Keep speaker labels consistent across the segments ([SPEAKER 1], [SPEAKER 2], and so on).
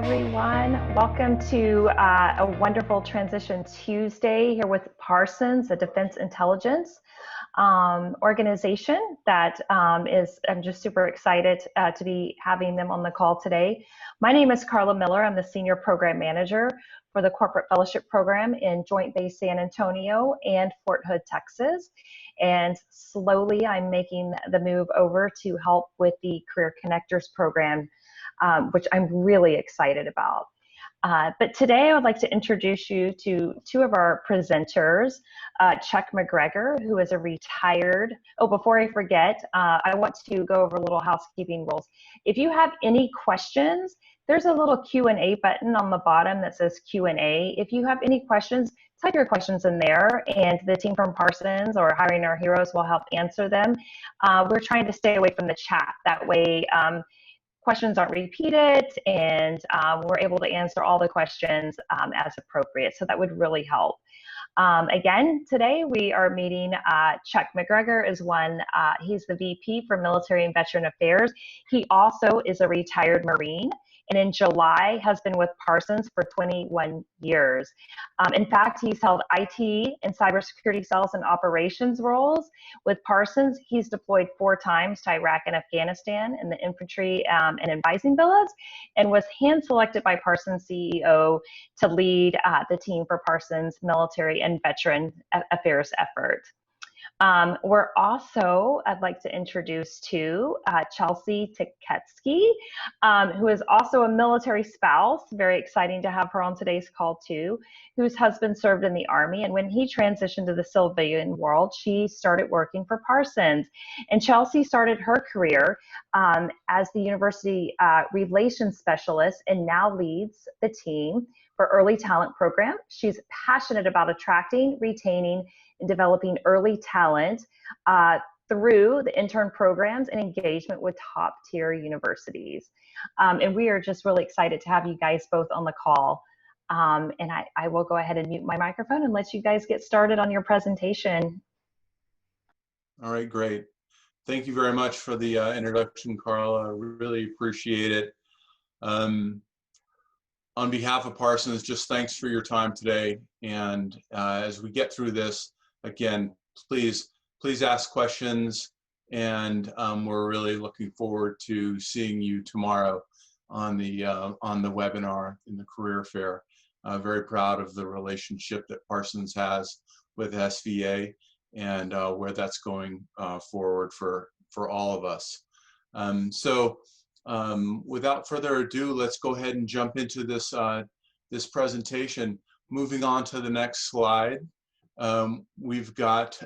[SPEAKER 1] everyone. Welcome to a wonderful Transition Tuesday here with Parsons, a defense intelligence organization that I'm just super excited to be having them on the call today. My name is Carla Miller. I'm the Senior Program Manager for the Corporate Fellowship Program in Joint Base San Antonio and Fort Hood, Texas. And slowly I'm making the move over to help with the Career Connectors program, which I'm really excited about. But today I would like to introduce you to two of our presenters, Chuck McGregor, who is a retired, before I forget, I want to go over a little housekeeping rules. If you have any questions, there's a little Q&A button on the bottom that says Q&A. If you have any questions, type your questions in there, and the team from Parsons or Hiring Our Heroes will help answer them. We're trying to stay away from the chat. That way, questions aren't repeated, and we're able to answer all the questions as appropriate. So that would really help. Again, today we are meeting Chuck McGregor is one, he's the VP for Military and Veteran Affairs. He also is a retired Marine, and in July has been with Parsons for 21 years. In fact, he's held IT and cybersecurity sales and operations roles with Parsons. He's deployed 4 times to Iraq and Afghanistan in the infantry and advising villas, and was hand-selected by Parsons CEO to lead the team for Parsons Military and Veteran Affairs effort. We're also, I'd like to introduce to Chelsea Tiketsky, who is also a military spouse. Very exciting to have her on today's call too, whose husband served in the Army. And when he transitioned to the civilian world, she started working for Parsons. And Chelsea started her career as the university relations specialist and now leads the team for early talent program. She's passionate about attracting, retaining, and developing early talent through the intern programs and engagement with top tier universities. And we are just really excited to have you guys both on the call. And I will go ahead and mute my microphone and let you guys get started on your presentation.
[SPEAKER 2] All right, great. Thank you very much for the introduction, Carla. I really appreciate it. On behalf of Parsons, just thanks for your time today. And as we get through this, again, please ask questions. And we're really looking forward to seeing you tomorrow on the webinar in the career fair. Very proud of the relationship that Parsons has with SVA and where that's going forward for all of us. Without further ado, let's go ahead and jump into this this presentation. Moving on to the next slide, we've got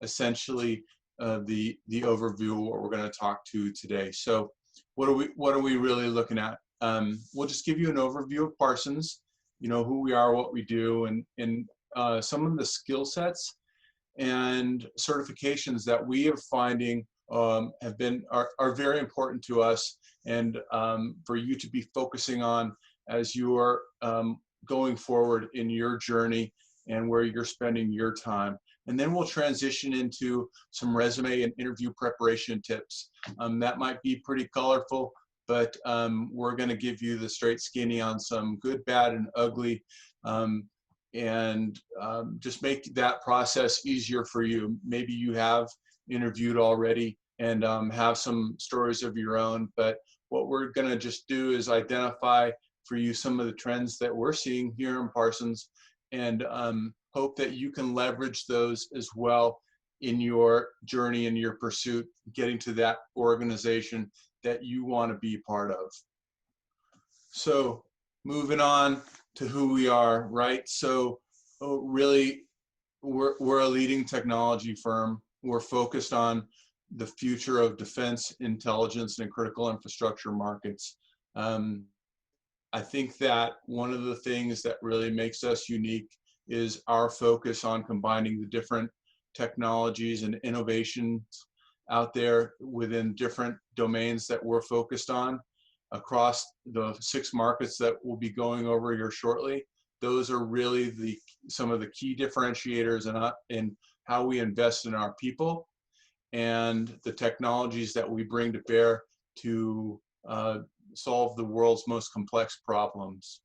[SPEAKER 2] essentially the overview of what we're going to talk to today. So, what are we really looking at? We'll just give you an overview of Parsons. You know who we are, what we do, and some of the skill sets and certifications that we are finding are very important to us, and for you to be focusing on as you are going forward in your journey and where you're spending your time. And then we'll transition into some resume and interview preparation tips. That might be pretty colorful, but we're going to give you the straight skinny on some good, bad, and ugly, and just make that process easier for you. Maybe you have interviewed already and have some stories of your own, but what we're going to just do is identify for you some of the trends that we're seeing here in Parsons, and hope that you can leverage those as well in your journey and your pursuit, getting to that organization that you want to be part of. So moving on to who we are, right? So really, we're a leading technology firm. We're focused on the future of defense, intelligence, and critical infrastructure markets. I think that one of the things that really makes us unique is our focus on combining the different technologies and innovations out there within different domains that we're focused on across the 6 markets that we'll be going over here shortly. Those are really some of the key differentiators in how we invest in our people and the technologies that we bring to bear to solve the world's most complex problems.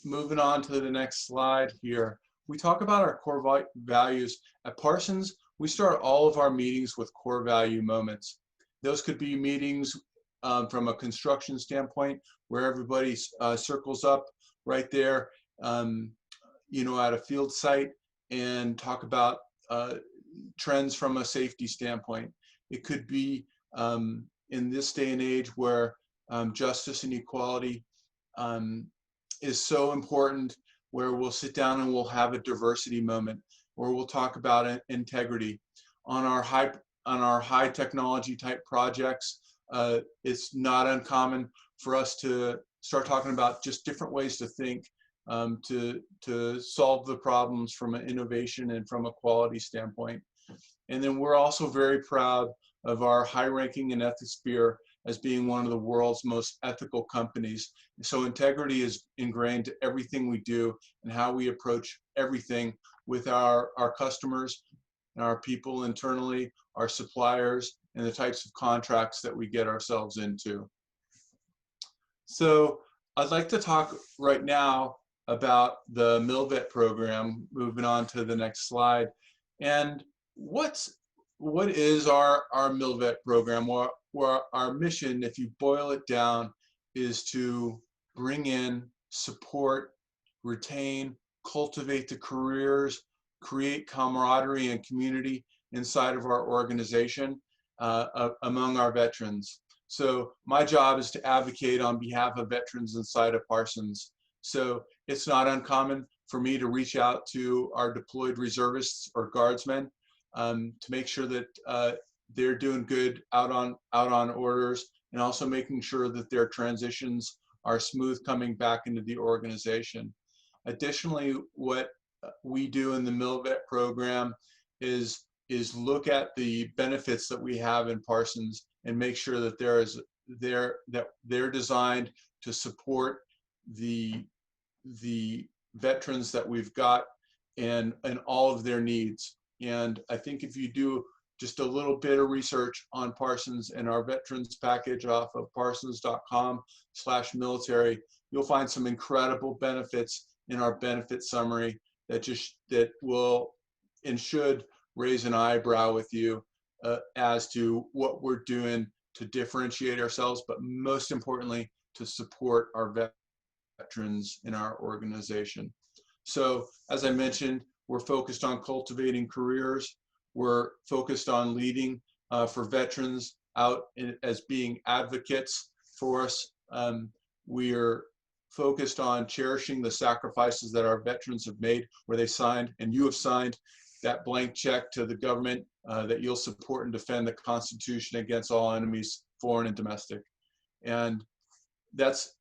[SPEAKER 2] Moving on to the next slide here, we talk about our core values. At Parsons, we start all of our meetings with core value moments. Those could be meetings from a construction standpoint where everybody circles up right there, you know, at a field site and talk about trends from a safety standpoint. It could be in this day and age where justice and equality is so important, where we'll sit down and we'll have a diversity moment, where we'll talk about integrity. On our high technology type projects, it's not uncommon for us to start talking about just different ways to think to solve the problems from an innovation and from a quality standpoint. And then we're also very proud of our high ranking in Ethisphere as being one of the world's most ethical companies. So integrity is ingrained to everything we do and how we approach everything with our customers and our people internally, our suppliers, and the types of contracts that we get ourselves into. So I'd like to talk right now about the MilVet program, moving on to the next slide. And what is our MilVet program? Well, our mission, if you boil it down, is to bring in, support, retain, cultivate the careers, create camaraderie and community inside of our organization among our veterans. So my job is to advocate on behalf of veterans inside of Parsons. So it's not uncommon for me to reach out to our deployed reservists or guardsmen to make sure that they're doing good out on orders, and also making sure that their transitions are smooth coming back into the organization. Additionally, what we do in the MilVet program is look at the benefits that we have in Parsons and make sure that they're designed to support the veterans that we've got and all of their needs. And I think if you do just a little bit of research on Parsons and our veterans package off of parsons.com/military, you'll find some incredible benefits in our benefit summary that will and should raise an eyebrow with you as to what we're doing to differentiate ourselves, but most importantly, to support our veterans in our organization. So as I mentioned, we're focused on cultivating careers. We're focused on leading for veterans out as being advocates for us. We're focused on cherishing the sacrifices that our veterans have made, where they signed, and you have signed, that blank check to the government that you'll support and defend the Constitution against all enemies, foreign and domestic. And those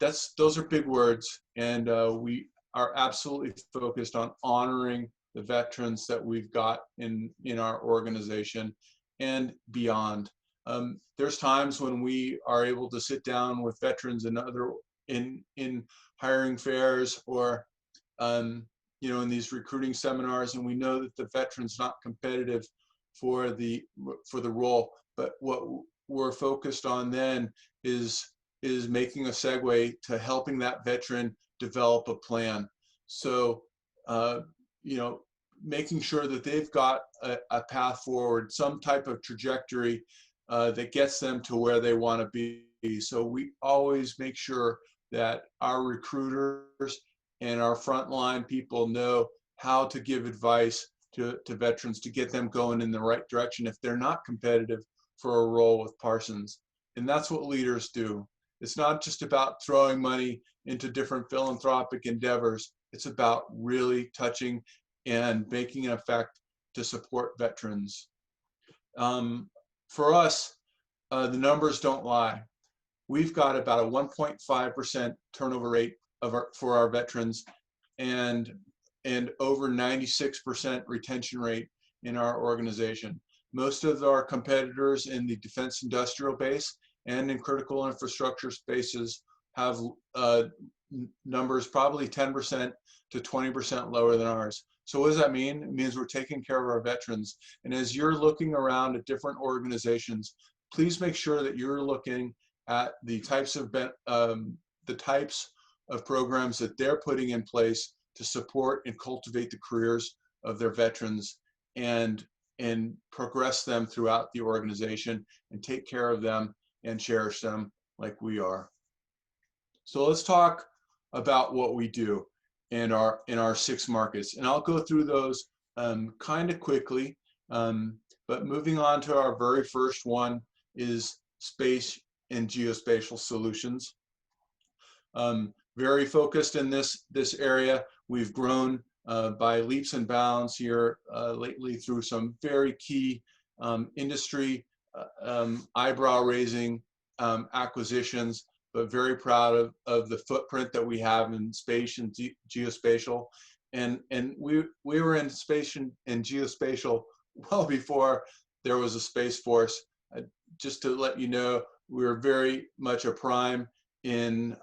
[SPEAKER 2] are big words, and we are absolutely focused on honoring the veterans that we've got in our organization and beyond. There's times when we are able to sit down with veterans and in hiring fairs or you know, in these recruiting seminars, and we know that the veteran's not competitive for the role, but what we're focused on then is making a segue to helping that veteran develop a plan. So you know, making sure that they've got a path forward, some type of trajectory that gets them to where they want to be. So we always make sure that our recruiters and our frontline people know how to give advice to veterans to get them going in the right direction if they're not competitive for a role with Parsons. And that's what leaders do. It's not just about throwing money into different philanthropic endeavors. It's about really touching and making an effect to support veterans. For us, the numbers don't lie. We've got about a 1.5% turnover rate for our veterans and over 96% retention rate in our organization. Most of our competitors in the defense industrial base and in critical infrastructure spaces have numbers probably 10% to 20% lower than ours. So what does that mean? It means we're taking care of our veterans. And as you're looking around at different organizations, please make sure that you're looking at the types of programs that they're putting in place to support and cultivate the careers of their veterans and progress them throughout the organization and take care of them and cherish them like we are. So let's talk about what we do in our 6 markets, and I'll go through those kind of quickly. But moving on to our very first one is space and geospatial solutions. Very focused in this area. We've grown by leaps and bounds here lately through some very key industry eyebrow-raising acquisitions, but very proud of the footprint that we have in space and geospatial. And we were in space and geospatial well before there was a Space Force. Just to let you know, we were very much a prime in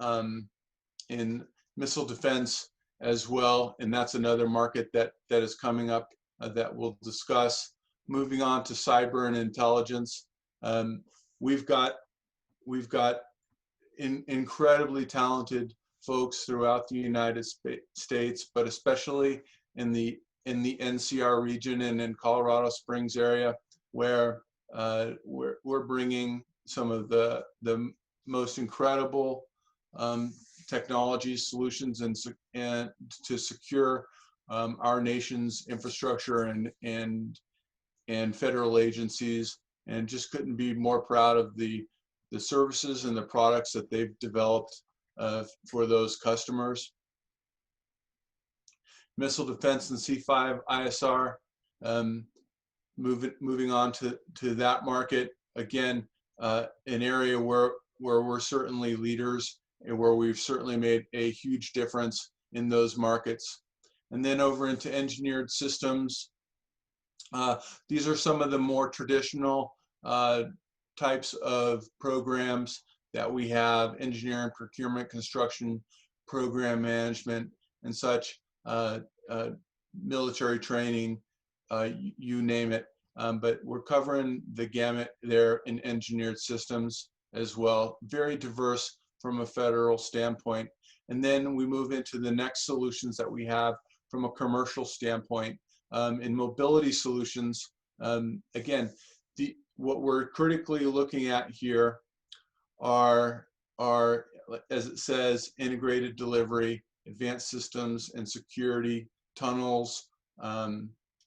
[SPEAKER 2] missile defense as well, and that's another market that is coming up that we'll discuss. Moving on to cyber and intelligence, we've got incredibly talented folks throughout the United States, but especially in the NCR region and in Colorado Springs area, where we're bringing some of the most incredible technology solutions and to secure our nation's infrastructure and federal agencies, and just couldn't be more proud of the services and the products that they've developed for those customers. Missile defense and C5 ISR, moving on to that market, again, an area where we're certainly leaders and where we've certainly made a huge difference in those markets. And then over into engineered systems. These are some of the more traditional types of programs that we have: engineering, procurement, construction, program management, and such, military training, you name it. But we're covering the gamut there in engineered systems as well. Very diverse from a federal standpoint. And then we move into the next solutions that we have from a commercial standpoint. In mobility solutions, again, what we're critically looking at here are, as it says, integrated delivery, advanced systems and security, tunnels,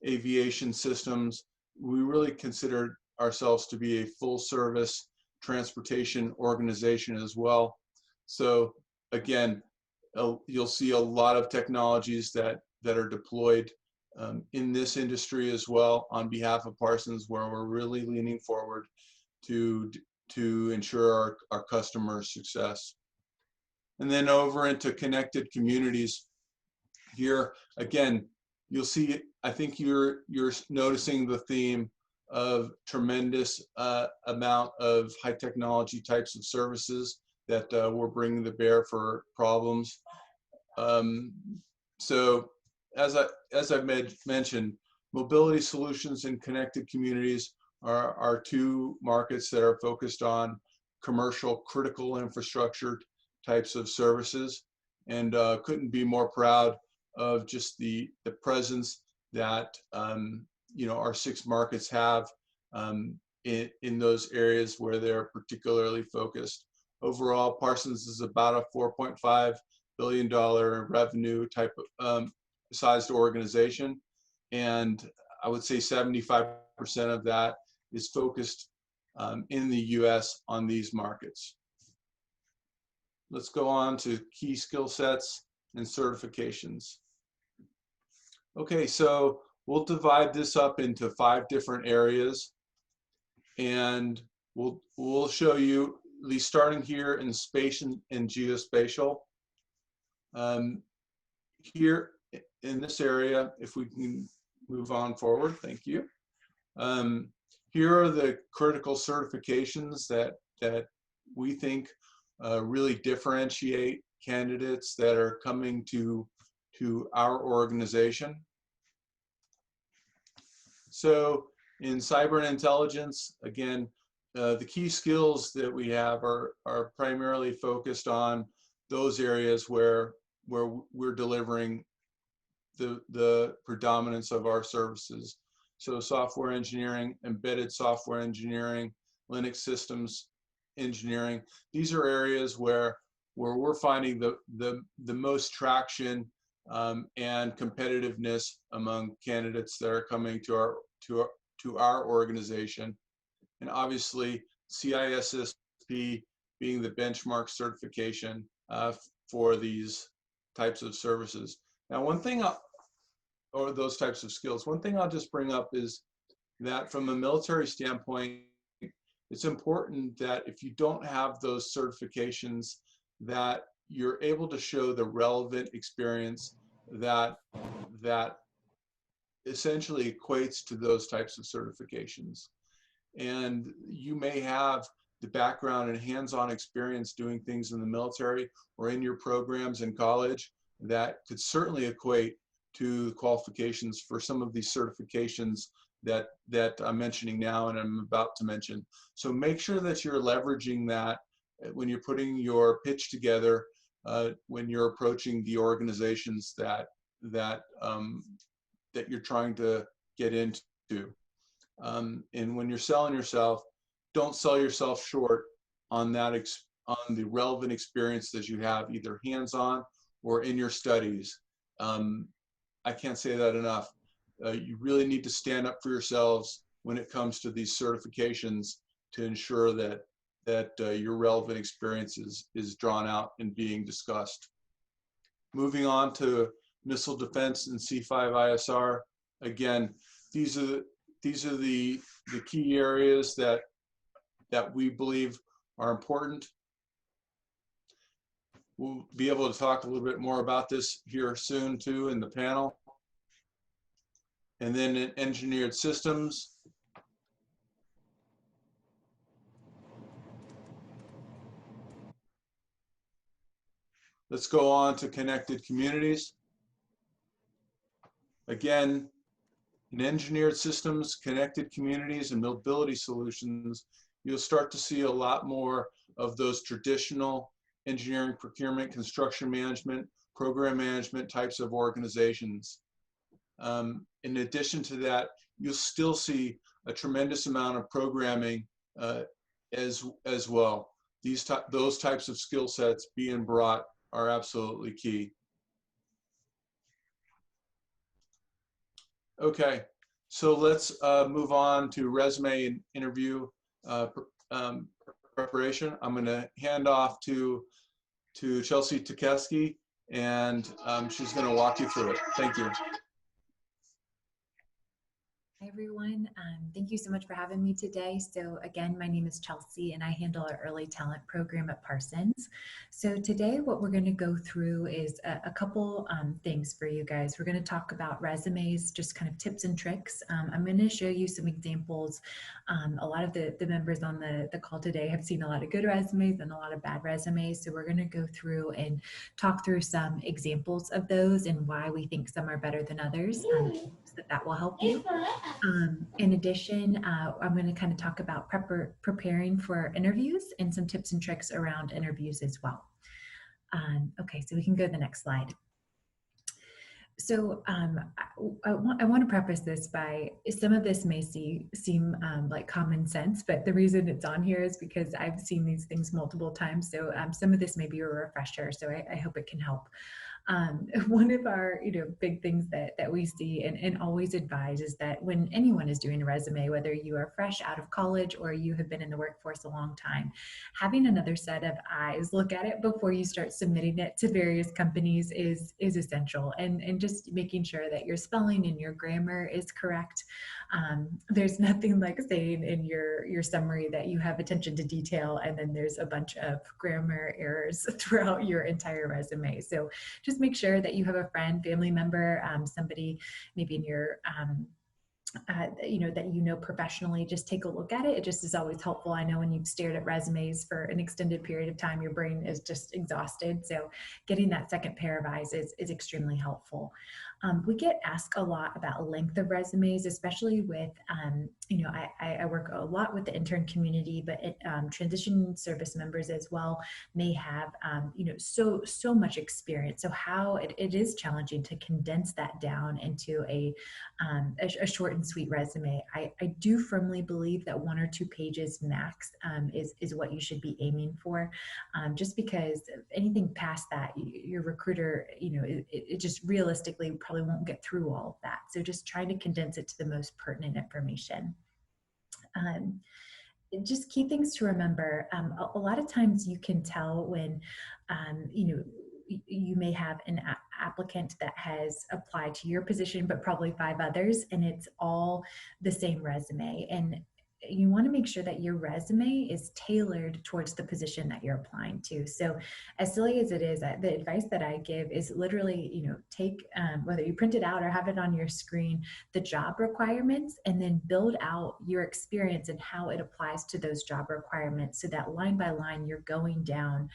[SPEAKER 2] aviation systems. We really consider ourselves to be a full service transportation organization as well. So again, you'll see a lot of technologies that are deployed in this industry as well on behalf of Parsons, where we're really leaning forward to ensure our customers' success. And then over into connected communities. Here again, you'll see, I think you're noticing the theme of tremendous amount of high technology types of services that we're bringing to bear for problems. So as I've mentioned, mobility solutions and connected communities are 2 markets that are focused on commercial critical infrastructure types of services, and couldn't be more proud of just the presence that our 6 markets have in those areas where they're particularly focused. Overall, Parsons is about a $4.5 billion revenue type of sized organization, and I would say 75% of that is focused in the US on these markets. Let's go on to key skill sets and certifications. Okay, so we'll divide this up into 5 different areas, and we'll show you, at least starting here in space and geospatial. Here in this area, if we can move on forward, thank you. Here are the critical certifications that we think really differentiate candidates that are coming to our organization. So in cyber and intelligence, again, the key skills that we have are primarily focused on those areas where we're delivering the predominance of our services. So software engineering, embedded software engineering, Linux systems engineering. These are areas where we're finding the most traction and competitiveness among candidates that are coming to our organization. And obviously CISSP being the benchmark certification for these types of services. Now, or those types of skills, one thing I'll just bring up is that from a military standpoint, it's important that if you don't have those certifications, that you're able to show the relevant experience that essentially equates to those types of certifications. And you may have the background and hands-on experience doing things in the military or in your programs in college that could certainly equate to the qualifications for some of these certifications that I'm mentioning now and I'm about to mention. So make sure that you're leveraging that when you're putting your pitch together, when you're approaching the organizations that you're trying to get into. And when you're selling yourself, don't sell yourself short on on the relevant experience that you have, either hands-on or in your studies. I can't say that enough. You really need to stand up for yourselves when it comes to these certifications to ensure that your relevant experience is drawn out and being discussed. Moving on to missile defense and C5ISR. Again, these are the key areas that we believe are important. We'll be able to talk a little bit more about this here soon too in the panel. And then in engineered systems. Let's go on to connected communities. Again, in engineered systems, connected communities, and mobility solutions, you'll start to see a lot more of those traditional engineering, procurement, construction management, program management types of organizations. In addition to that, you'll still see a tremendous amount of programming as well. Those types of skill sets being brought are absolutely key. Okay, so let's move on to resume and interview preparation. I'm going to hand off to Chelsea Tukeski, and she's going to walk you through it. Thank you.
[SPEAKER 3] Hi, everyone. Thank you so much for having me today. So again, my name is Chelsea and I handle our early talent program at Parsons. So today what we're going to go through is a couple things for you guys. We're going to talk about resumes, just kind of tips and tricks. I'm going to show you some examples. A lot of the members on the call today have seen a lot of good resumes and a lot of bad resumes. So we're going to go through and talk through some examples of those and why we think some are better than others. So that will help you. In addition, I'm going to kind of talk about preparing for interviews and some tips and tricks around interviews as well. Okay, so we can go to the next slide. So I want to preface this by, some of this may seem like common sense, but the reason it's on here is because I've seen these things multiple times. So some of this may be a refresher, so I hope it can help. One of our big things that we see and always advise is that when anyone is doing a resume, whether you are fresh out of college or you have been in the workforce a long time, having another set of eyes look at it before you start submitting it to various companies is essential, and just making sure that your spelling and your grammar is correct. There's nothing like saying in your summary that you have attention to detail and then there's a bunch of grammar errors throughout your entire resume. So just make sure that you have a friend, family member, somebody maybe in your that professionally, just take a look at it. It just is always helpful. I know when you've stared at resumes for an extended period of time, your brain is just exhausted. So getting that second pair of eyes is extremely helpful. We get asked a lot about length of resumes, especially with, you know, I work a lot with the intern community, but transition service members as well may have, you know, so much experience. So how it is challenging to condense that down into a short and sweet resume. I do firmly believe that 1 or 2 pages max is what you should be aiming for, just because anything past that, your recruiter, you know, it just realistically probably won't get through all of that. So just trying to condense it to the most pertinent information. Just key things to remember. A lot of times you can tell when, you know, you may have an applicant that has applied to your position, but probably 5 others, and it's all the same resume. And you want to make sure that your resume is tailored towards the position that you're applying to. So as silly as it is, the advice that I give is literally, you know, take, whether you print it out or have it on your screen, the job requirements, and then build out your experience and how it applies to those job requirements, so that line by line you're going down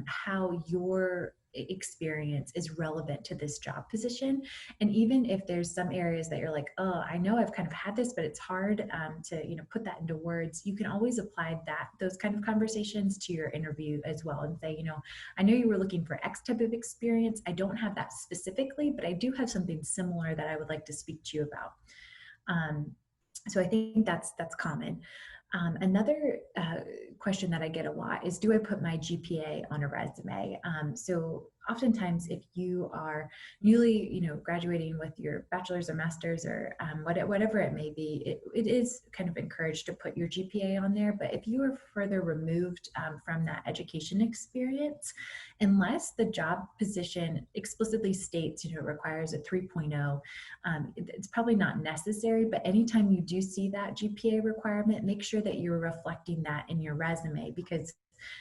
[SPEAKER 3] how your experience is relevant to this job position. And even if there's some areas that you're like, oh, I know I've kind of had this, but it's hard to, you know, put that into words, you can always apply those kind of conversations to your interview as well, and say, you know, I know you were looking for X type of experience. I don't have that specifically, but I do have something similar that I would like to speak to you about. So I think that's common. Another question that I get a lot is, do I put my GPA on a resume? So oftentimes, if you are newly, you know, graduating with your bachelor's or master's or whatever it may be, it is kind of encouraged to put your GPA on there. But if you are further removed from that education experience, unless the job position explicitly states, you know, it requires a 3.0, it's probably not necessary. But anytime you do see that GPA requirement, make sure that you're reflecting that in your resume, because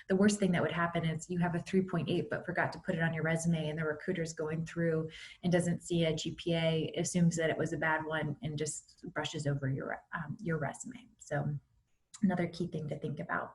[SPEAKER 3] the worst thing that would happen is you have a 3.8 but forgot to put it on your resume, and the recruiter's going through and doesn't see a GPA, assumes that it was a bad one, and just brushes over your resume. So another key thing to think about.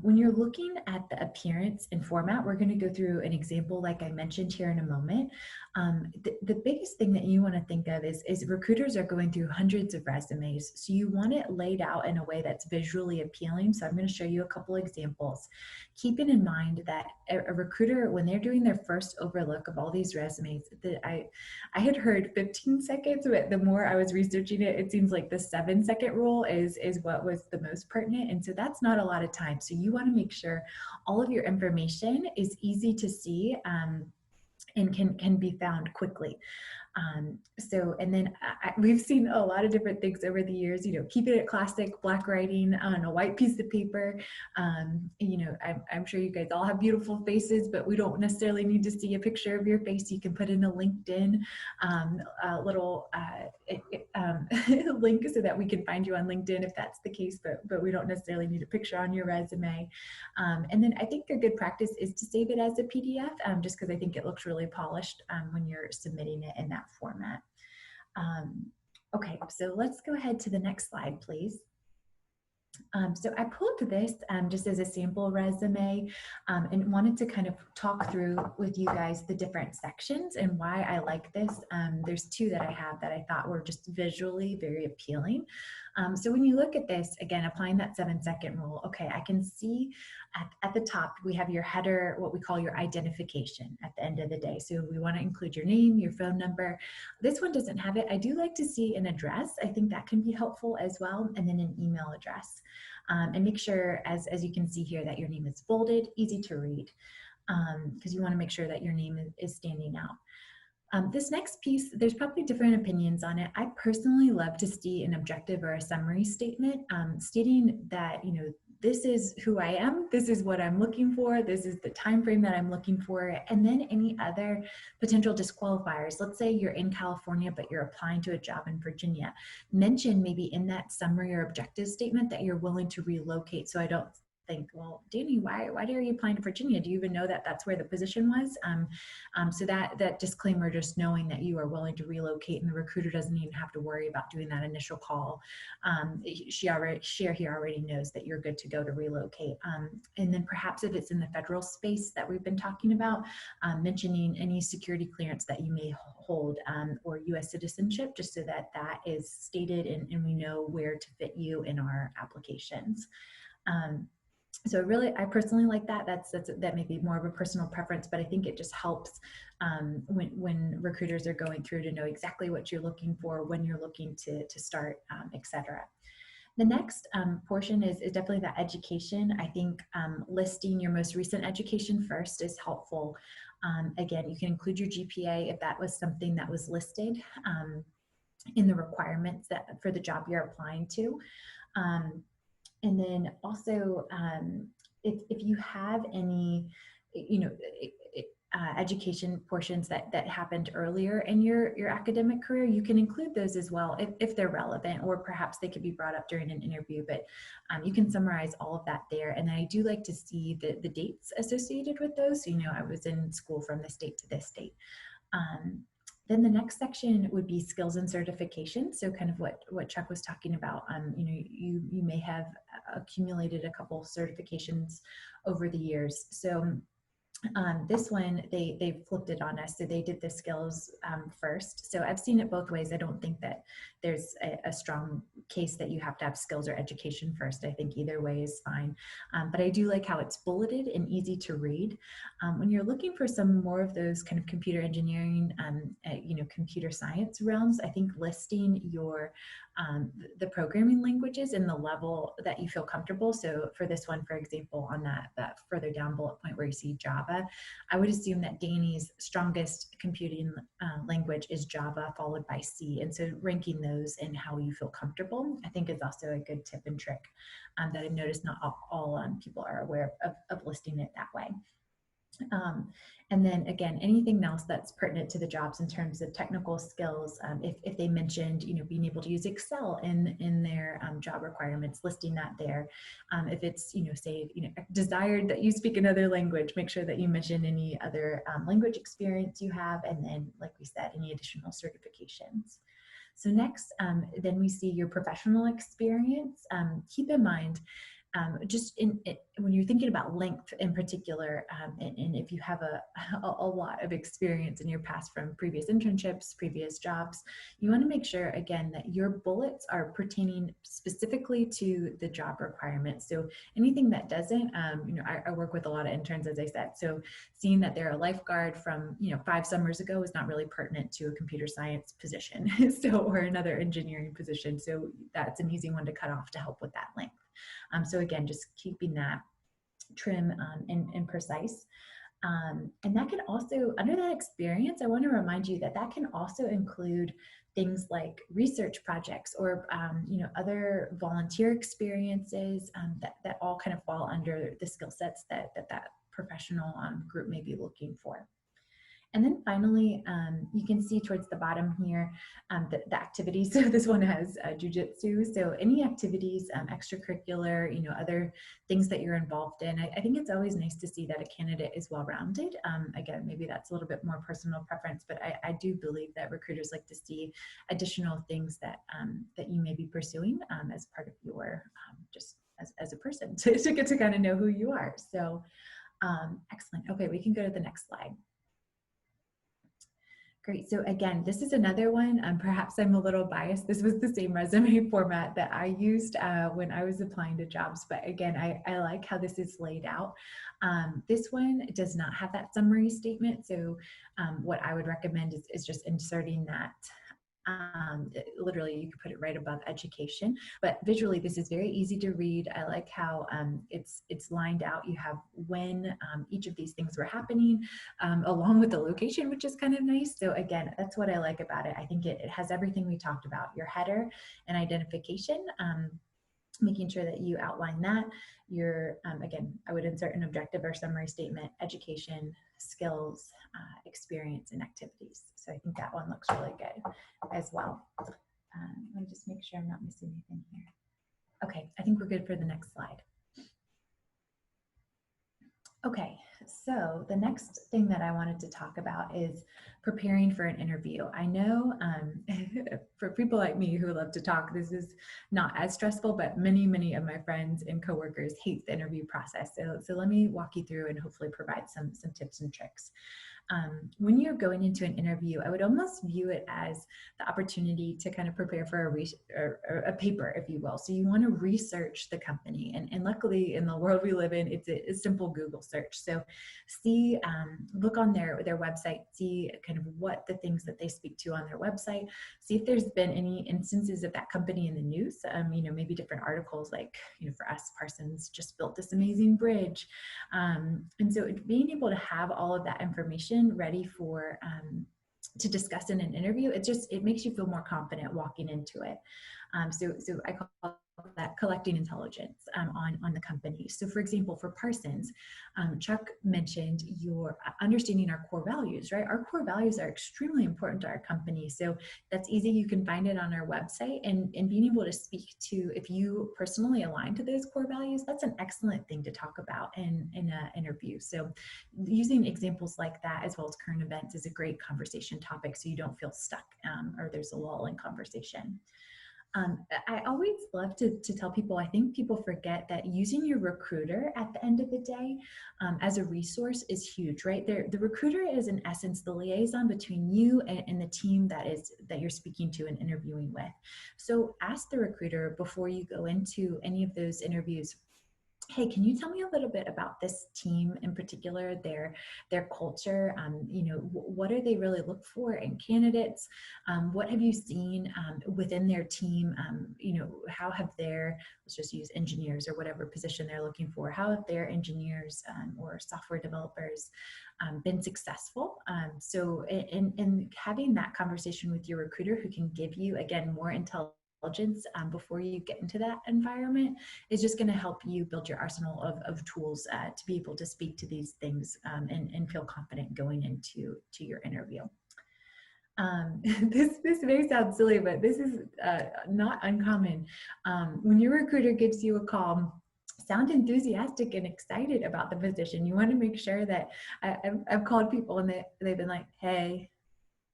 [SPEAKER 3] When you're looking at the appearance and format, we're going to go through an example like I mentioned here in a moment. The biggest thing that you want to think of is recruiters are going through hundreds of resumes. So you want it laid out in a way that's visually appealing. So I'm going to show you a couple examples. Keeping in mind that a recruiter, when they're doing their first overlook of all these resumes, I had heard 15 seconds, but the more I was researching it, it seems like the 7-second rule is what was the most pertinent. And so that's not a lot of time. So you want to make sure all of your information is easy to see and can be found quickly. And then we've seen a lot of different things over the years, you know, keeping it classic, black writing on a white piece of paper. You know, I'm sure you guys all have beautiful faces, but we don't necessarily need to see a picture of your face. You can put in a LinkedIn little link so that we can find you on LinkedIn if that's the case, but we don't necessarily need a picture on your resume. And then I think a good practice is to save it as a PDF, just because I think it looks really polished when you're submitting it in that format. Okay, so let's go ahead to the next slide, please. So I pulled this just as a sample resume and wanted to kind of talk through with you guys the different sections and why I like this. There's 2 that I have that I thought were just visually very appealing. So when you look at this, again, applying that 7-second rule, okay, I can see at the top, we have your header, what we call your identification at the end of the day. So we want to include your name, your phone number. This one doesn't have it. I do like to see an address. I think that can be helpful as well. And then an email address. And make sure, as you can see here, that your name is bolded, easy to read, because you want to make sure that your name is standing out. This next piece, there's probably different opinions on it. I personally love to see an objective or a summary statement stating that, you know, this is who I am, this is what I'm looking for, this is the time frame that I'm looking for, and then any other potential disqualifiers. Let's say you're in California, but you're applying to a job in Virginia. Mention maybe in that summary or objective statement that you're willing to relocate, so I don't think, well, Danny, why are you applying to Virginia? Do you even know that that's where the position was? So that disclaimer, just knowing that you are willing to relocate, and the recruiter doesn't even have to worry about doing that initial call. He already knows that you're good to go to relocate. And then perhaps if it's in the federal space that we've been talking about, mentioning any security clearance that you may hold, or U.S. citizenship, just so that that is stated and we know where to fit you in our applications. So really, I personally like that. That may be more of a personal preference, but I think it just helps when recruiters are going through to know exactly what you're looking for, when you're looking to start, et cetera. The next portion is definitely that education. I think listing your most recent education first is helpful. Again, you can include your GPA if that was something that was listed in the requirements that for the job you're applying to. And then also, if you have any, education portions that happened earlier in your academic career, you can include those as well if they're relevant, or perhaps they could be brought up during an interview, but you can summarize all of that there. And I do like to see the dates associated with those. So, I was in school from this date to this date. Then the next section would be skills and certification. So kind of what Chuck was talking about. You may have accumulated a couple certifications over the years. So this one, they flipped it on us. So they did the skills first. So I've seen it both ways. I don't think that there's a strong case that you have to have skills or education first. I think either way is fine. But I do like how it's bulleted and easy to read. When you're looking for some more of those kind of computer engineering, computer science realms, I think listing your the programming languages and the level that you feel comfortable. So for this one, for example, on that further down bullet point where you see Java, I would assume that Danny's strongest computing language is Java, followed by C. And so ranking those and how you feel comfortable, I think is also a good tip and trick that I've noticed not all people are aware of listing it that way. And then again, anything else that's pertinent to the jobs in terms of technical skills, if they mentioned, being able to use Excel in their job requirements, listing that there. If it's, say, desired that you speak another language, make sure that you mention any other language experience you have, and then, like we said, any additional certifications. So next, then we see your professional experience. Keep in mind, when you're thinking about length in particular, and if you have a lot of experience in your past from previous internships, previous jobs, you want to make sure, again, that your bullets are pertaining specifically to the job requirements. So anything that doesn't, I work with a lot of interns, as I said, so seeing that they're a lifeguard from 5 summers ago is not really pertinent to a computer science position, or another engineering position. So that's an easy one to cut off to help with that length. So again, just keeping that trim and precise. And that can also, under that experience, I want to remind you that can also include things like research projects or other volunteer experiences that all kind of fall under the skill sets that professional group may be looking for. And then finally, you can see towards the bottom here, the activities. So this one has jujitsu. So any activities, extracurricular, other things that you're involved in. I think it's always nice to see that a candidate is well-rounded. Again, maybe that's a little bit more personal preference, but I do believe that recruiters like to see additional things that you may be pursuing as part of your, just as a person, to get to kind of know who you are. So excellent. Okay, we can go to the next slide. Great. So again, this is another one. Perhaps I'm a little biased. This was the same resume format that I used when I was applying to jobs. But again, I like how this is laid out. This one does not have that summary statement. So what I would recommend is just inserting that. Literally, you could put it right above education, but visually this is very easy to read. I like how it's lined out. You have when each of these things were happening, along with the location, which is kind of nice. So again, that's what I like about it. I think it has everything we talked about: your header and identification, making sure that you outline that. Your again, I would insert an objective or summary statement: education, skills, experience, and activities. So I think that one looks really good as well. Let me just make sure I'm not missing anything here. Okay, I think we're good for the next slide. Okay, so the next thing that I wanted to talk about is preparing for an interview. I know for people like me who love to talk, this is not as stressful, but many of my friends and coworkers hate the interview process. So let me walk you through and hopefully provide some tips and tricks. When you're going into an interview, I would almost view it as the opportunity to kind of prepare for a paper, if you will. So you want to research the company. And luckily in the world we live in, it's a simple Google search. So see, look on their website, see kind of what the things that they speak to on their website, see if there's been any instances of that company in the news, maybe different articles like, for us, Parsons just built this amazing bridge. And so being able to have all of that information ready for to discuss in an interview, it makes you feel more confident walking into it. So I call that collecting intelligence on the company. So for example, for Parsons, Chuck mentioned your understanding our core values, right? Our core values are extremely important to our company. So that's easy. You can find it on our website, and being able to speak to, if you personally align to those core values, that's an excellent thing to talk about in an interview. So using examples like that as well as current events is a great conversation topic, so you don't feel stuck or there's a lull in conversation. I always love to tell people, I think people forget that using your recruiter at the end of the day as a resource is huge, right? The recruiter is in essence the liaison between you and the team that you're speaking to and interviewing with. So ask the recruiter before you go into any of those interviews, hey, can you tell me a little bit about this team in particular, their culture? What do they really look for in candidates? What have you seen within their team? How have let's just use engineers or whatever position they're looking for, how have their engineers or software developers been successful? So in having that conversation with your recruiter, who can give you, again, more intelligence before you get into that environment, is just going to help you build your arsenal of tools to be able to speak to these things and feel confident going into your interview. This may sound silly, but this is not uncommon. When your recruiter gives you a call, sound enthusiastic and excited about the position. You want to make sure that I've called people and they've been like, hey,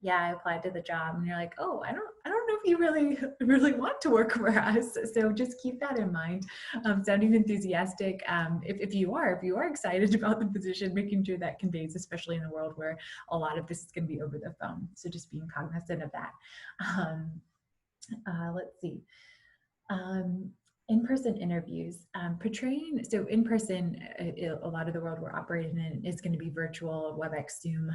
[SPEAKER 3] yeah, I applied to the job, and you're like, oh, I don't know if you really want to work for us. So just keep that in mind. Sounding enthusiastic. If you are excited about the position, making sure that conveys, especially in a world where a lot of this is going to be over the phone. So just being cognizant of that. Let's see. In-person interviews, portraying, so in person, a lot of the world we're operating in is going to be virtual, WebEx, Zoom.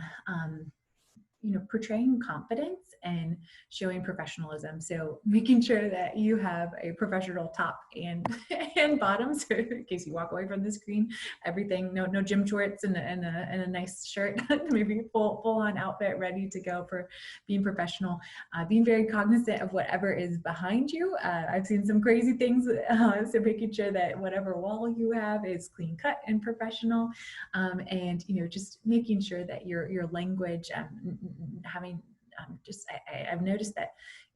[SPEAKER 3] Portraying confidence and showing professionalism. So making sure that you have a professional top and bottom, so in case you walk away from the screen, everything, no gym shorts and a nice shirt, maybe full on outfit ready to go for being professional. Being very cognizant of whatever is behind you. I've seen some crazy things, so making sure that whatever wall you have is clean cut and professional, and just making sure that your language, having I've noticed that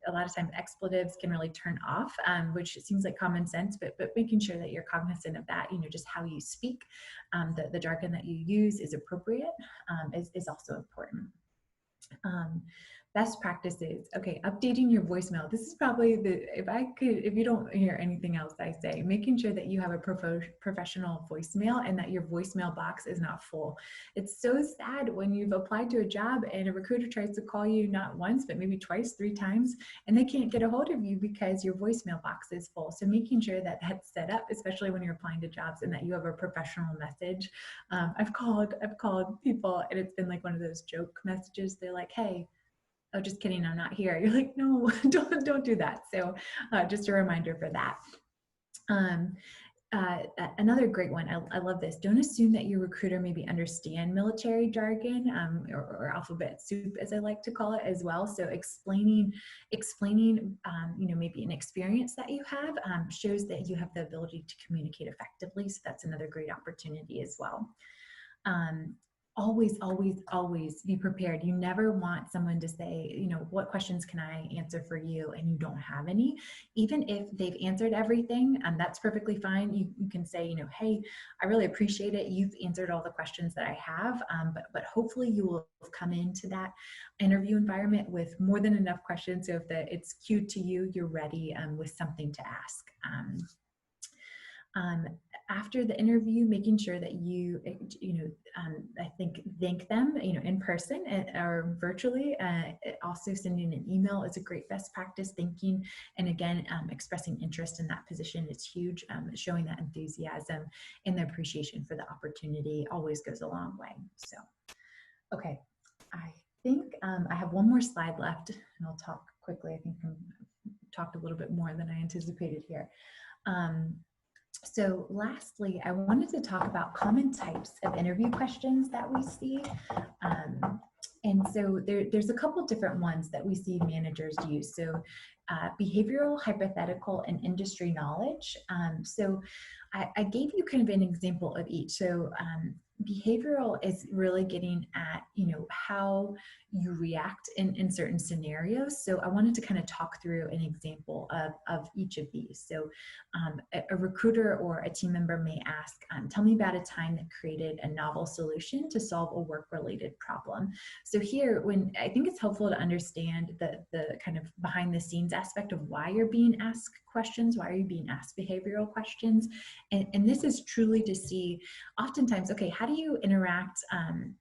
[SPEAKER 3] a lot of times expletives can really turn off, which seems like common sense, but making sure that you're cognizant of that, just how you speak, the jargon that you use is appropriate, is also important. Best practices. Okay, updating your voicemail. This is probably if you don't hear anything else I say, making sure that you have a professional voicemail and that your voicemail box is not full. It's so sad when you've applied to a job and a recruiter tries to call you not once, but maybe twice, 3 times, and they can't get a hold of you because your voicemail box is full. So making sure that that's set up, especially when you're applying to jobs, and that you have a professional message. I've called people and it's been like one of those joke messages. They're like, hey, oh, just kidding, I'm not here. You're like, no, don't do that. So just a reminder for that. Another great one, I love this. Don't assume that your recruiter maybe understand military jargon, or alphabet soup, as I like to call it as well. So explaining, maybe an experience that you have shows that you have the ability to communicate effectively. So that's another great opportunity as well. always, always, always be prepared. You never want someone to say, you know, what questions can I answer for you? And you don't have any. Even if they've answered everything, and that's perfectly fine. You can say, you know, hey, I really appreciate it. You've answered all the questions that I have, but hopefully you will come into that interview environment with more than enough questions. So if it's cued to you, you're ready with something to ask. After the interview, making sure that you I think thank them, you know, in person or virtually. Also sending an email is a great best practice. Thanking, and again, expressing interest in that position is huge. Showing that enthusiasm and the appreciation for the opportunity always goes a long way. So, okay, I think I have one more slide left, and I'll talk quickly. I think I've talked a little bit more than I anticipated here. So lastly, I wanted to talk about common types of interview questions that we see. And so there's a couple different ones that we see managers use. So behavioral, hypothetical, and industry knowledge. So I gave you kind of an example of each. So behavioral is really getting at, you know, how you react in certain scenarios. So I wanted to kind of talk through an example of each of these. So a recruiter or a team member may ask, tell me about a time that created a novel solution to solve a work-related problem. So here, when I think it's helpful to understand the kind of behind the scenes aspect of why you're being asked questions, why are you being asked behavioral questions? And this is truly to see, oftentimes, okay, how do you interact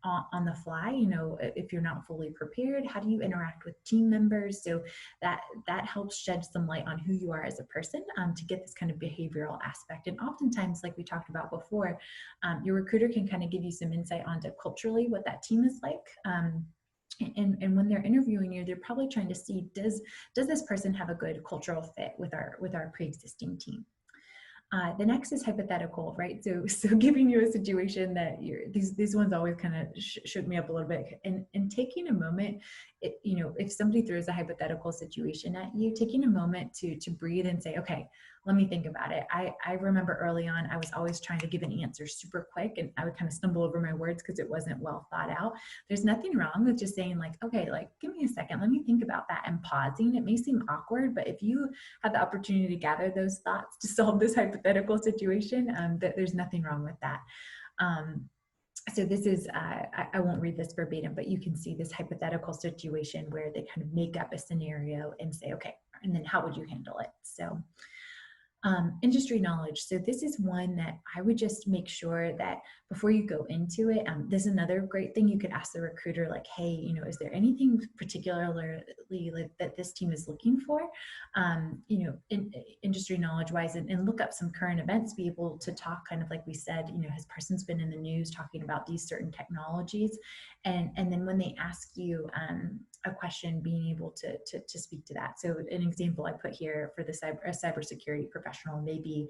[SPEAKER 3] on the fly? You know, if you're not fully prepared, how do you interact with team members? So that helps shed some light on who you are as a person to get this kind of behavioral aspect. And oftentimes, like we talked about before, your recruiter can kind of give you some insight onto culturally what that team is like. And when they're interviewing you, they're probably trying to see, does this person have a good cultural fit with our pre-existing team? The next is hypothetical, right? So giving you a situation that these ones always kind of shook me up a little bit, and taking a moment, you know, if somebody throws a hypothetical situation at you, taking a moment to breathe and say, okay, let me think about it. I remember early on, I was always trying to give an answer super quick, and I would kind of stumble over my words because it wasn't well thought out. There's nothing wrong with just saying like, okay, like, give me a second, let me think about that, and pausing. It may seem awkward, but if you have the opportunity to gather those thoughts to solve this hypothetical situation, that there's nothing wrong with that. So this is, I won't read this verbatim, but you can see this hypothetical situation where they kind of make up a scenario and say, okay, and then how would you handle it? So industry knowledge. So this is one that I would just make sure that before you go into it, this is another great thing you could ask the recruiter, like, hey, you know, is there anything particularly like that this team is looking for, you know, in industry knowledge wise, and look up some current events, be able to talk kind of like we said, you know, has Parsons been in the news talking about these certain technologies? And then when they ask you a question, being able to speak to that. So an example I put here for the cybersecurity professional may be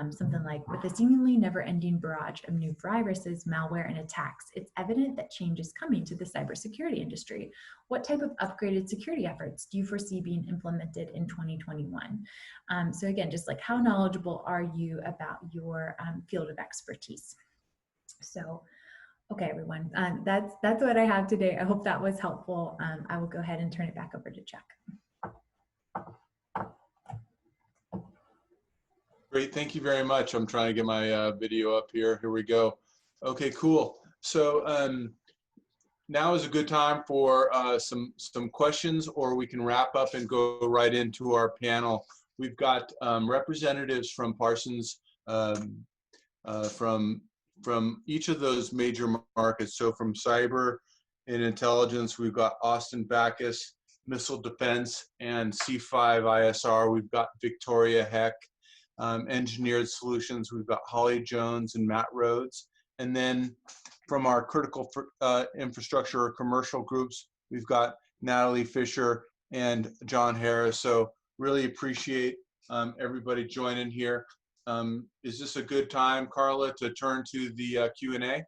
[SPEAKER 3] something like, with a seemingly never-ending barrage of new viruses, malware, and attacks, it's evident that change is coming to the cybersecurity industry. What type of upgraded security efforts do you foresee being implemented in 2021? So again, just like, how knowledgeable are you about your field of expertise? So, okay, everyone, that's what I have today. I hope that was helpful. I will go ahead and turn it back over to Chuck.
[SPEAKER 2] Great, thank you very much. I'm trying to get my video up here. Here we go. Okay, cool. So now is a good time for some questions, or we can wrap up and go right into our panel. We've got representatives from Parsons from each of those major markets. So from cyber and intelligence, we've got Austin Backus, missile defense, and C5 ISR. We've got Victoria Heck. Engineered solutions, we've got Holly Jones and Matt Rhodes. And then from our critical infrastructure or commercial groups, we've got Natalie Fisher and John Harris. So really appreciate everybody joining here. Is this a good time, Carla, to turn to the Q&A?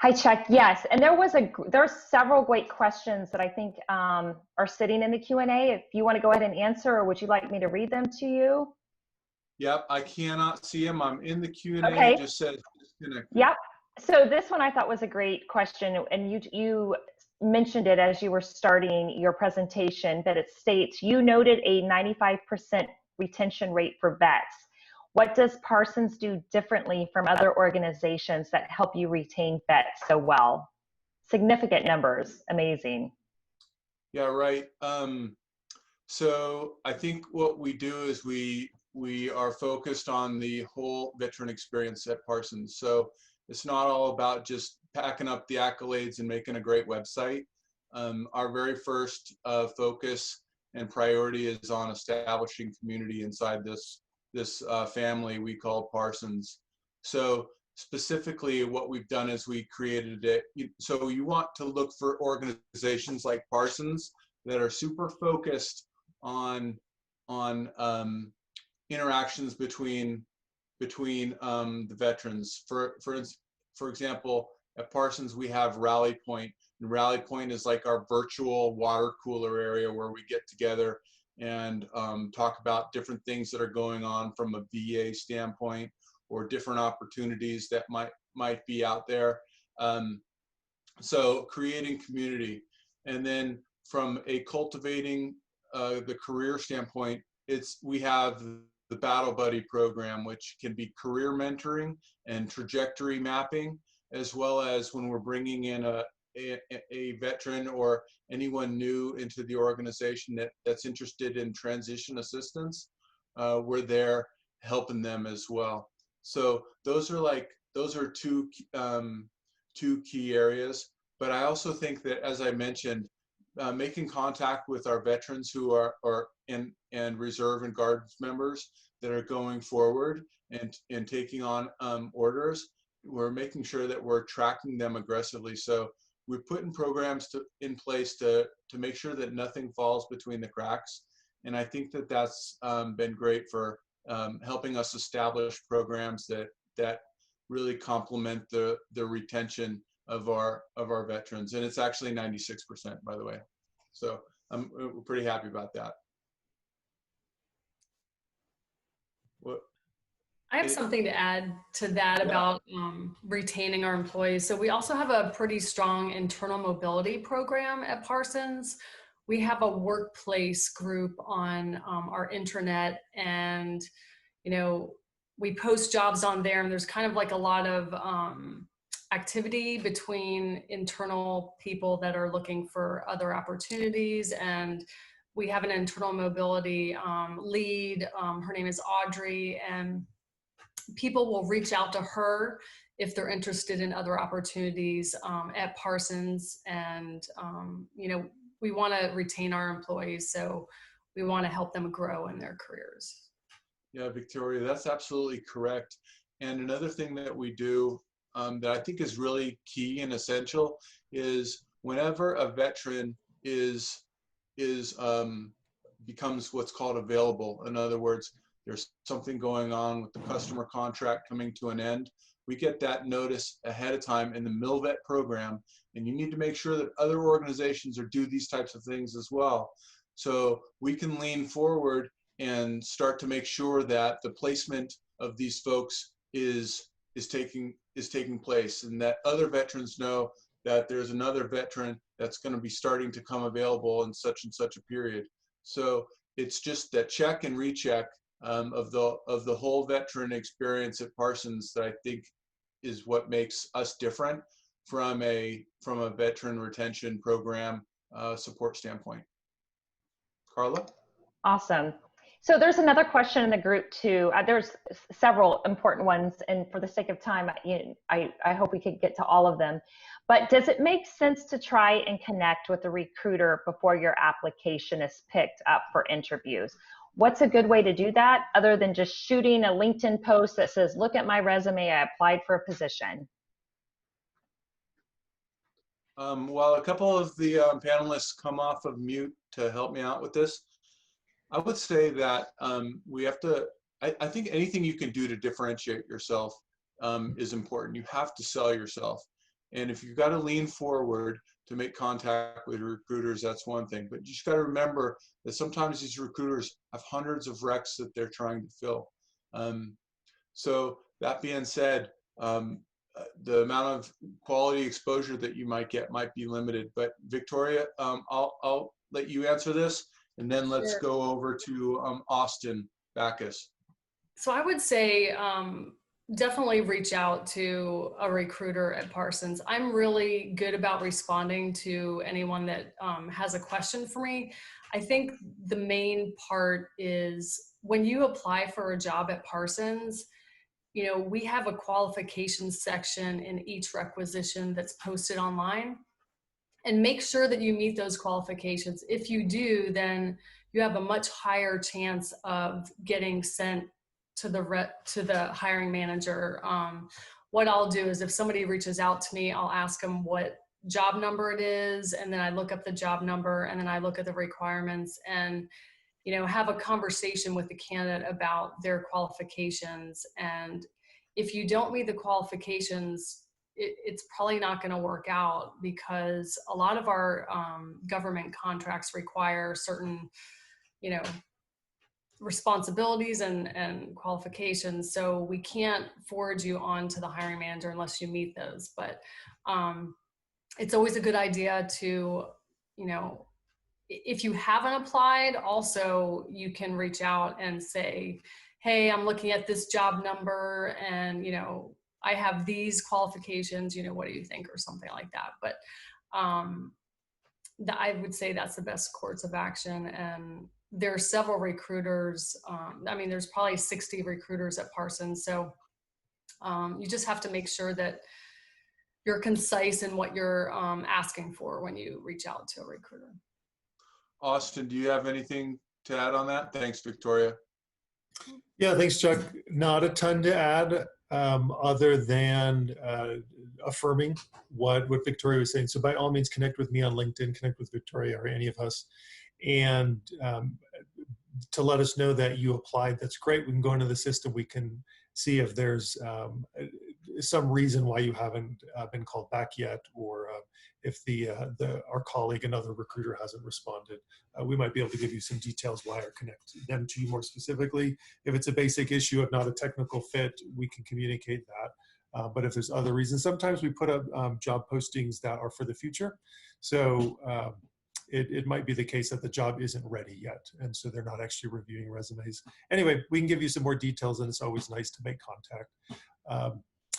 [SPEAKER 1] Hi, Chuck. Yes, and there's several great questions that I think are sitting in the Q&A. If you want to go ahead and answer, or would you like me to read them to you?
[SPEAKER 2] Yep, I cannot see them. I'm in the Q&A.
[SPEAKER 1] Okay.
[SPEAKER 2] It just says connected.
[SPEAKER 1] Yep. So this one I thought was a great question, and you mentioned it as you were starting your presentation, but it states you noted a 95% retention rate for vets. What does Parsons do differently from other organizations that help you retain vets so well? Significant numbers, amazing.
[SPEAKER 2] Yeah, right. So I think what we do is we are focused on the whole veteran experience at Parsons. So it's not all about just packing up the accolades and making a great website. Our very first focus and priority is on establishing community inside this family we call Parsons. So specifically what we've done is we created it. So you want to look for organizations like Parsons that are super focused on interactions between the veterans. For example, at Parsons we have Rally Point, and Rally Point is like our virtual water cooler area where we get together and talk about different things that are going on from a VA standpoint or different opportunities that might be out there. So creating community, and then from a cultivating the career standpoint, we have the Battle Buddy program, which can be career mentoring and trajectory mapping, as well as when we're bringing in a veteran or anyone new into the organization that's interested in transition assistance, we're there helping them as well. So those are two key areas. But I also think that, as I mentioned, making contact with our veterans who are and reserve and guards members that are going forward and taking on orders, we're making sure that we're tracking them aggressively. So we're putting programs in place to make sure that nothing falls between the cracks. And I think that that's been great for helping us establish programs that really complement the retention of our veterans. And it's actually 96%, by the way. So we're pretty happy about that.
[SPEAKER 4] I have something to add to that about retaining our employees. So we also have a pretty strong internal mobility program at Parsons. We have a workplace group on our intranet, and we post jobs on there, and there's kind of like a lot of activity between internal people that are looking for other opportunities. And we have an internal mobility lead. Her name is Audrey, and people will reach out to her if they're interested in other opportunities at Parsons. And we want to retain our employees, so we want to help them grow in their careers.
[SPEAKER 2] Yeah, Victoria, that's absolutely correct. And another thing that we do that I think is really key and essential is whenever a veteran becomes what's called available. In other words, there's something going on with the customer contract coming to an end, we get that notice ahead of time in the MilVet program, and you need to make sure that other organizations do these types of things as well. So we can lean forward and start to make sure that the placement of these folks is taking place, and that other veterans know that there's another veteran that's going to be starting to come available in such and such a period. So it's just that check and recheck of the whole veteran experience at Parsons that I think is what makes us different from a veteran retention program support standpoint. Carla?
[SPEAKER 1] Awesome. So there's another question in the group too. There's several important ones, and for the sake of time, I hope we could get to all of them. But does it make sense to try and connect with the recruiter before your application is picked up for interviews? What's a good way to do that other than just shooting a LinkedIn post that says, look at my resume, I applied for a position?
[SPEAKER 2] While a couple of the panelists come off of mute to help me out with this, I would say that we have to, I think anything you can do to differentiate yourself is important. You have to sell yourself. And if you've got to lean forward to make contact with recruiters, that's one thing. But you just got to remember that sometimes these recruiters have hundreds of recs that they're trying to fill. So that being said, the amount of quality exposure that you might get might be limited. But Victoria, I'll let you answer this, and then let's
[SPEAKER 4] Sure.
[SPEAKER 2] go over to Austin Backus.
[SPEAKER 4] So I would say definitely reach out to a recruiter at Parsons. I'm really good about responding to anyone that has a question for me. I think the main part is when you apply for a job at Parsons, you know, we have a qualifications section in each requisition that's posted online, and make sure that you meet those qualifications. If you do, then you have a much higher chance of getting sent to the hiring manager. What I'll do is if somebody reaches out to me, I'll ask them what job number it is, and then I look up the job number, and then I look at the requirements, and you know, have a conversation with the candidate about their qualifications. And if you don't meet the qualifications, it's probably not going to work out, because a lot of our government contracts require certain, you know, responsibilities and qualifications. So we can't forward you on to the hiring manager unless you meet those. But it's always a good idea to, you know, if you haven't applied, also you can reach out and say, hey, I'm looking at this job number, and, you know, I have these qualifications, you know, what do you think, or something like that. But I would say that's the best course of action. And there are several recruiters. I mean, there's probably 60 recruiters at Parsons. So you just have to make sure that you're concise in what you're asking for when you reach out to a recruiter.
[SPEAKER 2] Austin, do you have anything to add on that? Thanks, Victoria.
[SPEAKER 5] Yeah, thanks, Chuck. Not a ton to add other than affirming what Victoria was saying. So by all means, connect with me on LinkedIn, connect with Victoria or any of us. And to let us know that you applied, that's great. We can go into the system. We can see if there's some reason why you haven't been called back yet, or if our colleague, another recruiter, hasn't responded. We might be able to give you some details why, or connect them to you more specifically. If it's a basic issue of not a technical fit, we can communicate that. But if there's other reasons, sometimes we put up job postings that are for the future. So it might be the case that the job isn't ready yet, and so they're not actually reviewing resumes. Anyway, we can give you some more details, and it's always nice to make contact.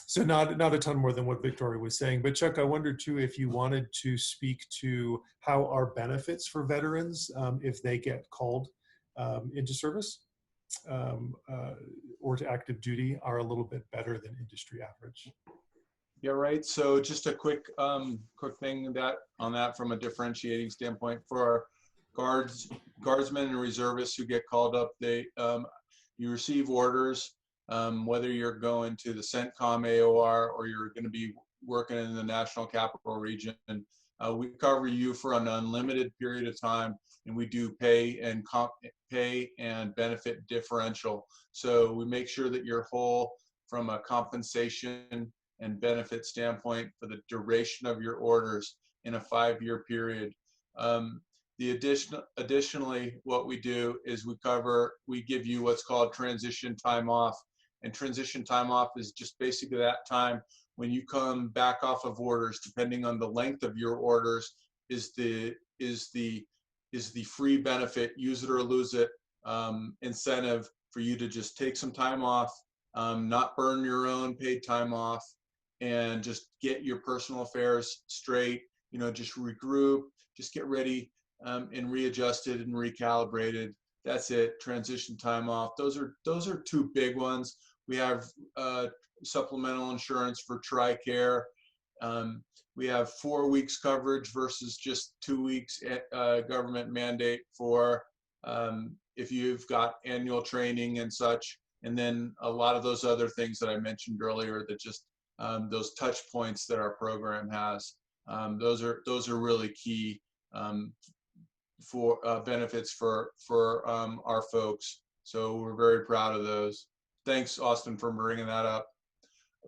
[SPEAKER 5] So not a ton more than what Victoria was saying. But Chuck, I wondered too if you wanted to speak to how our benefits for veterans, if they get called into service or to active duty, are a little bit better than industry average.
[SPEAKER 2] Yeah, right. So just a quick thing on that from a differentiating standpoint for our guardsmen and reservists who get called up. You receive orders, whether you're going to the CENTCOM AOR or you're going to be working in the National Capital Region. We cover you for an unlimited period of time, and we do pay and benefit differential. So we make sure that you're whole from a compensation and benefit standpoint for the duration of your orders in a 5-year period. Additionally, what we do is we give you what's called transition time off. And transition time off is just basically that time when you come back off of orders, depending on the length of your orders, is the free benefit, use it or lose it, incentive for you to just take some time off, not burn your own paid time off, and just get your personal affairs straight, you know, just regroup, just get ready and readjusted and recalibrated. That's it, transition time off. Those are two big ones. We have supplemental insurance for TRICARE. We have 4 weeks coverage versus just 2 weeks government mandate for if you've got annual training and such. And then a lot of those other things that I mentioned earlier that just those touch points that our program has. Those are really key for benefits for our folks. So we're very proud of those. Thanks, Austin, for bringing that up.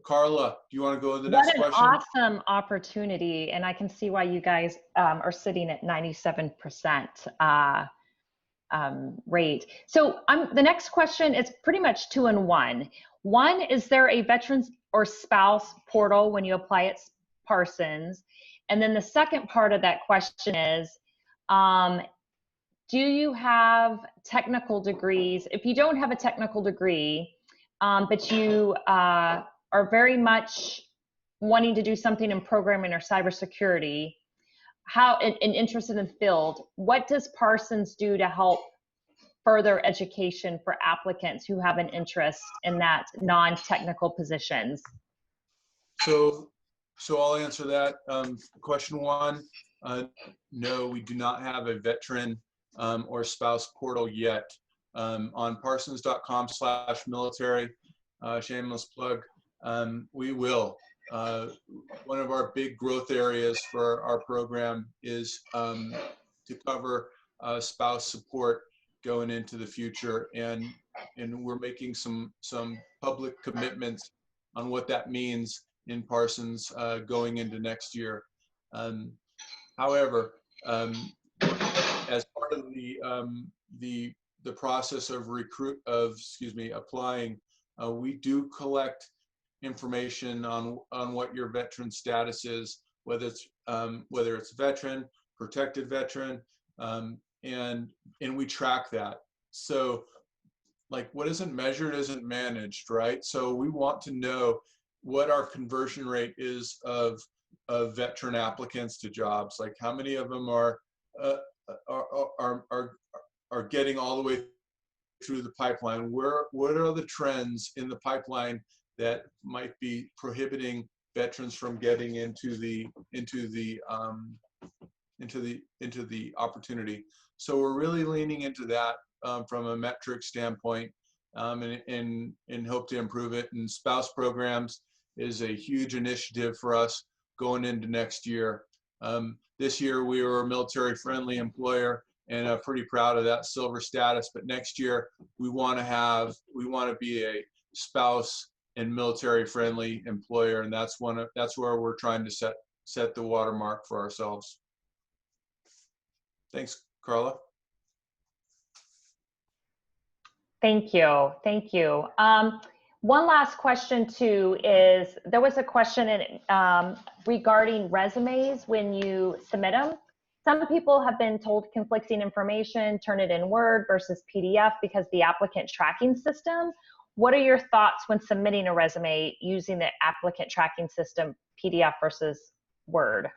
[SPEAKER 2] Carla, do you want to go to the next question?
[SPEAKER 1] What an awesome opportunity, and I can see why you guys are sitting at 97% rate. So the next question is pretty much 2 in 1. One, is there a veterans or spouse portal when you apply at Parsons? And then the second part of that question is, do you have technical degrees? If you don't have a technical degree, but you are very much wanting to do something in programming or cybersecurity, and interested in the field, what does Parsons do to help further education for applicants who have an interest in that non-technical positions?
[SPEAKER 2] So I'll answer that. Question one, no, we do not have a veteran or spouse portal yet. On parsons.com/military, shameless plug, we will. One of our big growth areas for our program is to cover spouse support going into the future, and we're making some public commitments on what that means in Parsons going into next year. However, as part of the process of applying, we do collect information on what your veteran status is, whether it's veteran, protected veteran, and we track that. So, like, what isn't measured isn't managed, right? So we want to know what our conversion rate is of veteran applicants to jobs. Like, how many of them are getting all the way through the pipeline? What are the trends in the pipeline that might be prohibiting veterans from getting into the opportunity? So we're really leaning into that from a metric standpoint, and hope to improve it. And spouse programs is a huge initiative for us going into next year. This year we were a military-friendly employer, and pretty proud of that silver status. But next year we want to be a spouse and military-friendly employer, and that's where we're trying to set the watermark for ourselves. Thanks, Carla.
[SPEAKER 1] Thank you. Thank you. One last question too is, there was a question regarding resumes when you submit them. Some people have been told conflicting information, turn it in Word versus PDF because the applicant tracking system. What are your thoughts when submitting a resume using the applicant tracking system, PDF versus Word?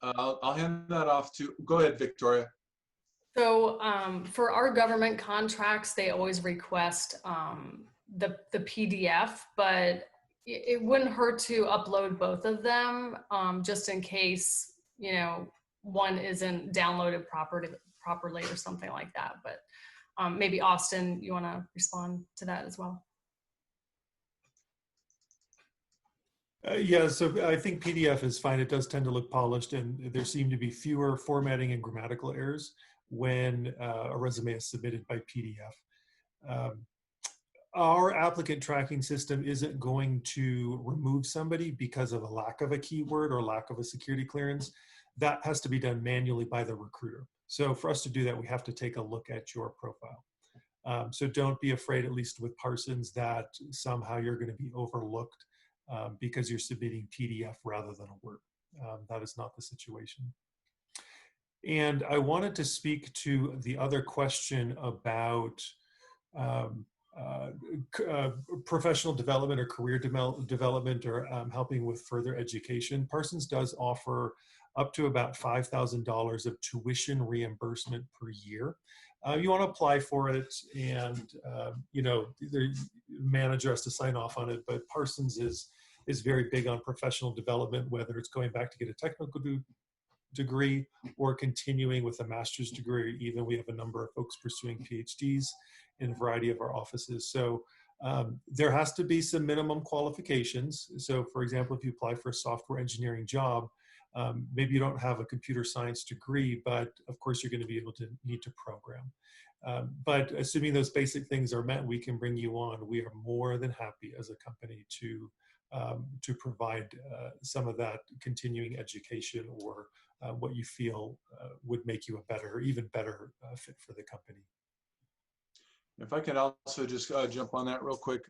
[SPEAKER 2] I'll hand that off to, go ahead, Victoria.
[SPEAKER 4] So for our government contracts, they always request the PDF, but it wouldn't hurt to upload both of them just in case, one isn't downloaded properly or something like that. But maybe Austin, you want to respond to that as well?
[SPEAKER 5] Yeah, so I think PDF is fine. It does tend to look polished, and there seem to be fewer formatting and grammatical errors when a resume is submitted by PDF. Our applicant tracking system isn't going to remove somebody because of a lack of a keyword or lack of a security clearance. That has to be done manually by the recruiter. So for us to do that, we have to take a look at your profile. So don't be afraid, at least with Parsons, that somehow you're going to be overlooked because you're submitting PDF rather than a Word. That is not the situation. And I wanted to speak to the other question about professional development or career development, or helping with further education. Parsons does offer up to about $5,000 of tuition reimbursement per year. You want to apply for it, and the manager has to sign off on it, but Parsons is very big on professional development, whether it's going back to get a technical degree or continuing with a master's degree. Even we have a number of folks pursuing PhDs in a variety of our offices. So there has to be some minimum qualifications. So for example, if you apply for a software engineering job, maybe you don't have a computer science degree, but of course you're going to be able to need to program. But assuming those basic things are met, we can bring you on. We are more than happy as a company to provide some of that continuing education, or what you feel would make you a better, even better fit for the company.
[SPEAKER 2] If I can also just jump on that real quick.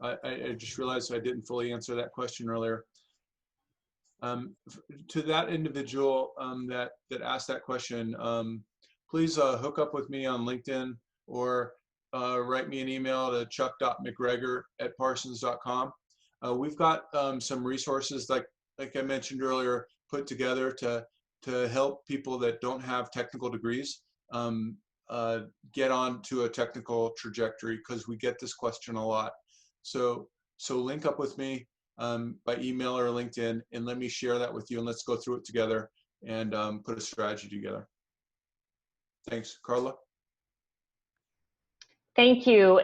[SPEAKER 2] I just realized I didn't fully answer that question earlier. To that individual that asked that question, please hook up with me on LinkedIn or write me an email to chuck.mcgregor@parsons.com. We've got some resources like I mentioned earlier put together to help people that don't have technical degrees get on to a technical trajectory, because we get this question a lot. So link up with me by email or LinkedIn, and let me share that with you, and let's go through it together and put a strategy together. Thanks. Carla?
[SPEAKER 1] Thank you.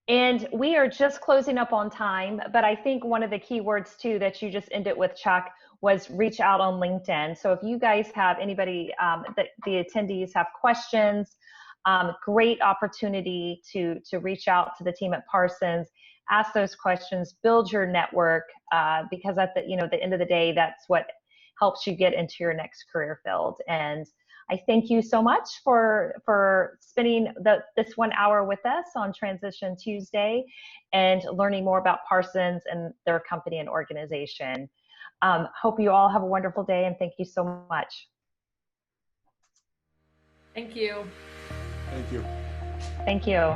[SPEAKER 1] And we are just closing up on time, but I think one of the key words too that you just ended with, Chuck, was reach out on LinkedIn. So if you guys have anybody, that the attendees have questions, great opportunity to reach out to the team at Parsons, ask those questions, build your network, because at the end of the day, that's what helps you get into your next career field. And I thank you so much for spending this 1 hour with us on Transition Tuesday and learning more about Parsons and their company and organization. Hope you all have a wonderful day, and thank you so much.
[SPEAKER 4] Thank you.
[SPEAKER 2] Thank you.
[SPEAKER 1] Thank you.